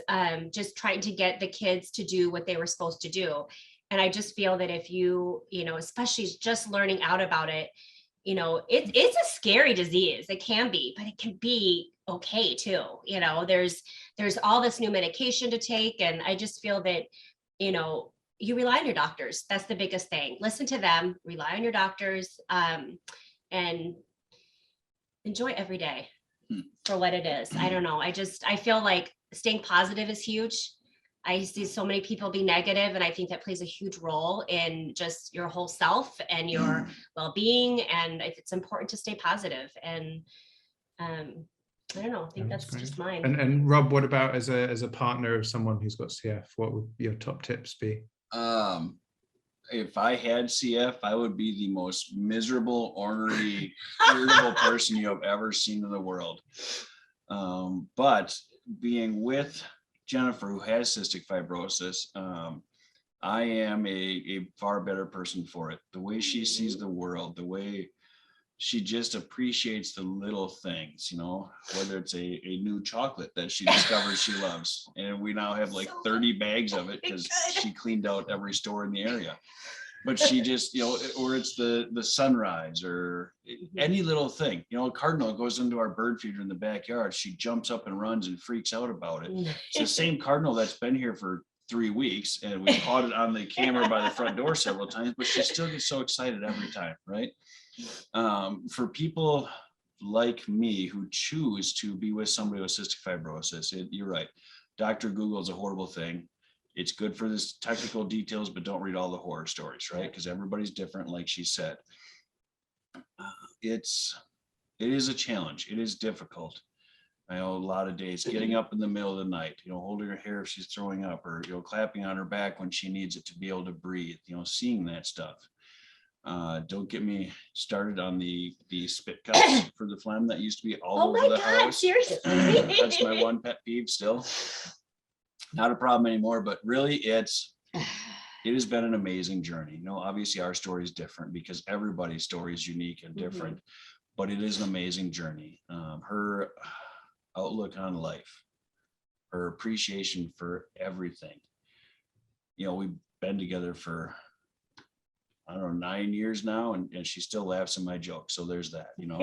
just trying to get the kids to do what they were supposed to do. And I just feel that if you know, especially just learning out about it, you know, it's a scary disease. It can be, but it can be okay too. You know, there's all this new medication to take. And I just feel that, you know, you rely on your doctors. That's the biggest thing. Listen to them, rely on your doctors, and enjoy every day for what it is. I don't know. I feel like staying positive is huge. I see so many people be negative, and I think that plays a huge role in just your whole self and your well-being. And it's important to stay positive. And I don't know. I think that's just mine. And Rob, what about as a partner of someone who's got CF? What would your top tips be? If I had CF, I would be the most miserable, ornery, irritable person you have ever seen in the world. But being with Jennifer, who has cystic fibrosis, I am a far better person for it. The way she sees the world, the way she just appreciates the little things, you know, whether it's a new chocolate that she discovers she loves. And we now have like 30 bags of it because she cleaned out every store in the area. But she just, you know, or it's the sunrise, or any little thing, you know, a cardinal goes into our bird feeder in the backyard. She jumps up and runs and freaks out about it. It's the same cardinal that's been here for 3 weeks, and we caught it on the camera by the front door several times, but she still gets so excited every time, right? For people like me who choose to be with somebody with cystic fibrosis, you're right. Dr. Google is a horrible thing. It's good for this technical details, but don't read all the horror stories, right? Because everybody's different, like she said. It is a challenge. It is difficult. I know a lot of days getting up in the middle of the night, you know, holding her hair if she's throwing up, or, you know, clapping on her back when she needs it to be able to breathe, you know, seeing that stuff. Don't get me started on the spit cups for the phlegm that used to be all over the house. Seriously. That's my one pet peeve still. Not a problem anymore, but really it has been an amazing journey. You know, obviously our story is different because everybody's story is unique and different, but it is an amazing journey. Her outlook on life, her appreciation for everything. You know, we've been together for, I don't know, 9 years now, and she still laughs at my jokes. So there's that, you know,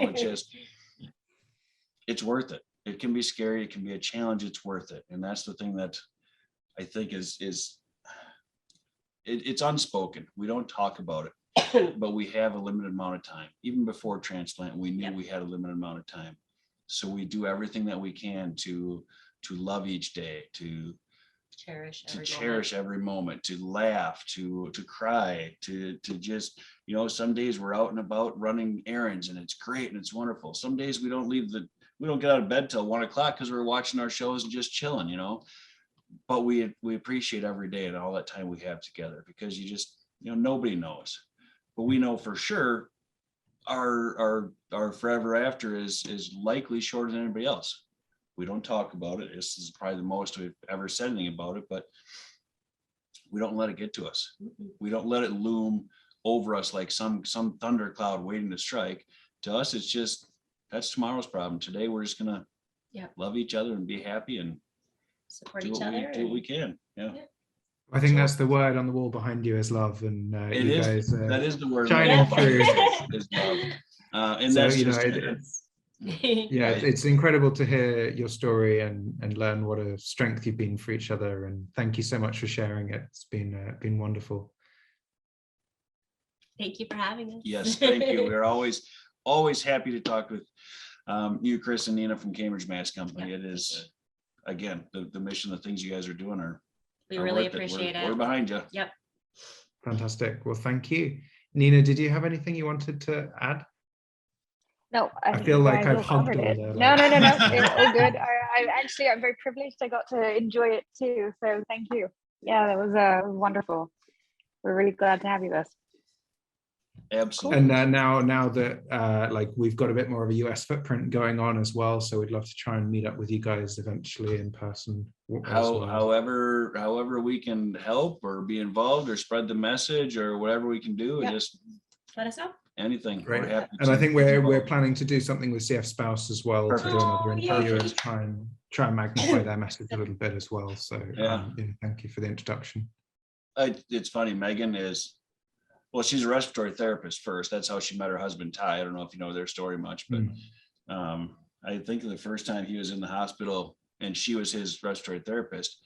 it's worth it. It can be scary. It can be a challenge. It's worth it. And that's the thing that I think it's unspoken. We don't talk about it, but we have a limited amount of time. Even before transplant, we knew we had a limited amount of time. So we do everything that we can to love each day, to cherish every moment, to laugh, to cry, to just, you know, some days we're out and about running errands and it's great and it's wonderful. Some days we don't get out of bed till 1 o'clock because we're watching our shows and just chilling, you know. But we appreciate every day and all that time we have together, because you just, you know, nobody knows, but we know for sure our forever after is likely shorter than anybody else. We don't talk about it. This is probably the most we've ever said anything about it, but we don't let it get to us. We don't let it loom over us like some thundercloud waiting to strike. To us, it's just, that's tomorrow's problem. Today, we're just gonna love each other and be happy and support each other. Do what we can. Yeah. I think that's the word on the wall behind you is love, and it you is. guys That is the word. Shining through. Is love. And so, that's you know, just it's incredible to hear your story and learn what a strength you've been for each other. And thank you so much for sharing it. It's been wonderful. Thank you for having us. Yes, thank you. We're always happy to talk with you, Chris, and Nina from Cambridge Mass Company. It is, again, the mission, the things you guys are doing we really appreciate it. We're behind you. Yep. Fantastic. Well, thank you. Nina, did you have anything you wanted to add? No, I feel like I've hugged all there. No. It's all good. I'm very privileged. I got to enjoy it too. So thank you. Yeah, that was wonderful. We're really glad to have you with us. Absolutely. And now that like we've got a bit more of a US footprint going on as well, so we'd love to try and meet up with you guys eventually in person. However we can help or be involved or spread the message or whatever we can do, just let us know. Anything. Great. We're happy and I think we're planning to do something with CF Spouse as well. Perfect. To do another interview Yay. and try and magnify their message a little bit as well. So yeah, thank you for the introduction. It's funny, Megan is, well, she's a respiratory therapist first. That's how she met her husband, Ty. I don't know if you know their story much, but I think the first time he was in the hospital and she was his respiratory therapist,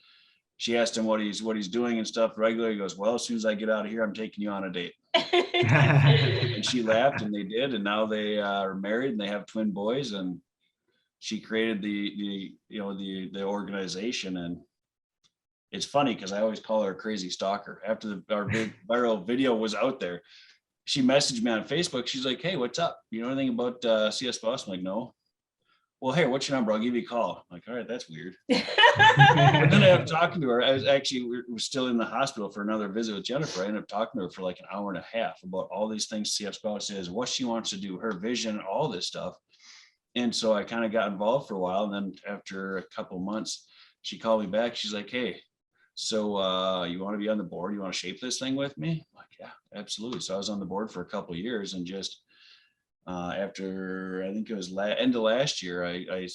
she asked him what he's doing and stuff regularly. He goes, well, as soon as I get out of here, I'm taking you on a date. And she laughed, and they did, and now they are married and they have twin boys, and she created the organization. And it's funny because I always call her a crazy stalker. After our big viral video was out there, she messaged me on Facebook. She's like, hey, what's up? You know anything about CS Boss? I'm like, no. Well, hey, what's your number? I'll give you a call. I'm like, all right, that's weird. But then I ended up talking to her. I was actually, we were still in the hospital for another visit with Jennifer. I ended up talking to her for like an hour and a half about all these things CF Spouse is, what she wants to do, her vision, all this stuff. And so I kind of got involved for a while. And then after a couple of months, she called me back. She's like, hey, so you want to be on the board? You want to shape this thing with me? I'm like, yeah, absolutely. So I was on the board for a couple of years, and just after, I think it was end of last year, I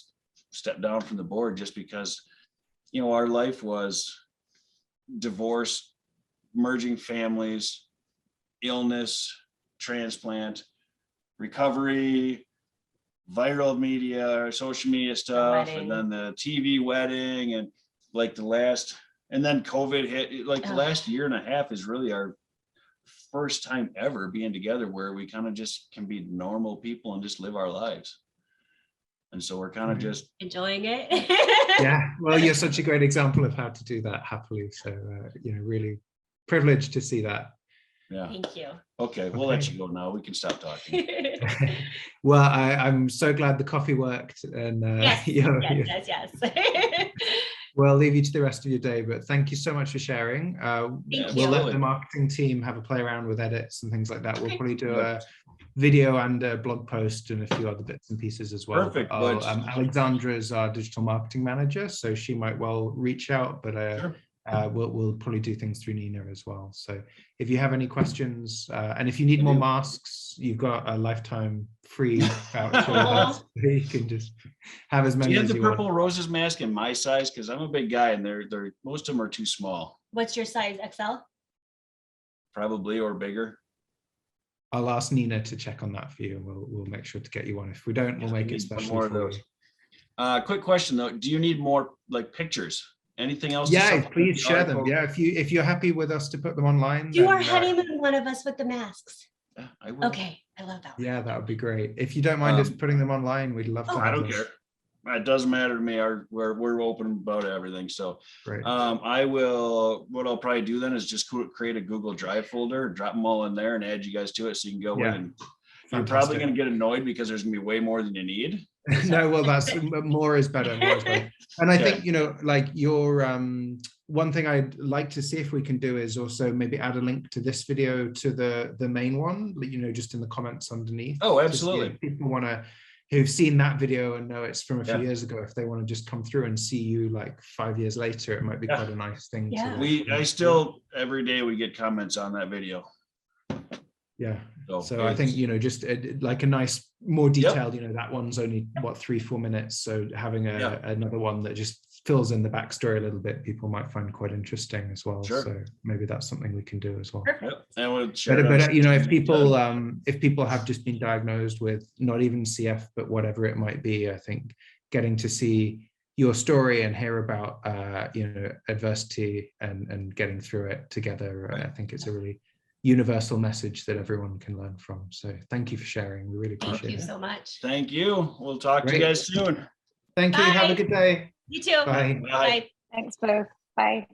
stepped down from the board just because, our life was divorce, merging families, illness, transplant, recovery, viral media, social media stuff, and then the TV wedding, and like and then COVID hit. Like the last year and a half is really our first time ever being together where we kind of just can be normal people and just live our lives. And so we're kind of just enjoying it. Yeah, well, you're such a great example of how to do that happily. So, really privileged to see that. Yeah. Thank you. Okay, we'll let you go now. We can stop talking. Well, I'm so glad the coffee worked. And yes. We'll leave you to the rest of your day, but thank you so much for sharing. We'll let the marketing team have a play around with edits and things like that. We'll probably do a video and a blog post and a few other bits and pieces as well. Perfect. Alexandra is our digital marketing manager, so she might well reach out, but we'll probably do things through Nina as well. So if you have any questions, and if you need more masks, you've got a lifetime free voucher. You can just have as many as you want. Do you have the Purple Roses mask in my size? Because I'm a big guy, and they're most of them are too small. What's your size? XL? Probably, or bigger. I'll ask Nina to check on that for you, and we'll make sure to get you one. If we don't, we'll make it special for you. Quick question though: do you need more like pictures? Anything else? Yeah, please share them. Yeah, if you're happy with us to put them online. Do our honeymoon one of us with the masks. Yeah, I will. Okay, I love that one. Yeah, that would be great. If you don't mind us putting them online, we'd love to. I don't care. It doesn't matter to me. We're open about everything. So great. I will. What I'll probably do then is just create a Google Drive folder, drop them all in there, and add you guys to it, so you can go in. And you're probably going to get annoyed because there's going to be way more than you need. No, well, that's more is better. And I think, like your one thing I'd like to see if we can do is also maybe add a link to this video to the main one, just in the comments underneath. Oh, absolutely. People who've seen that video and know it's from a few years ago, if they want to just come through and see you like 5 years later, it might be quite a nice thing. Yeah. I still, every day we get comments on that video. Yeah. So I think, just like a nice, more detailed, that one's only 3-4 minutes. So having another one that just fills in the backstory a little bit, people might find quite interesting as well. Sure. So maybe that's something we can do as well. Perfect. And we'll share but if people have just been diagnosed with not even CF, but whatever it might be, I think getting to see your story and hear about, adversity and getting through it together, I think it's a really universal message that everyone can learn from. So thank you for sharing. We really appreciate it. Thank you so much. Thank you. We'll talk to you guys soon. Thank you. Bye. Have a good day. You too. Bye. Bye. Thanks both. Bye.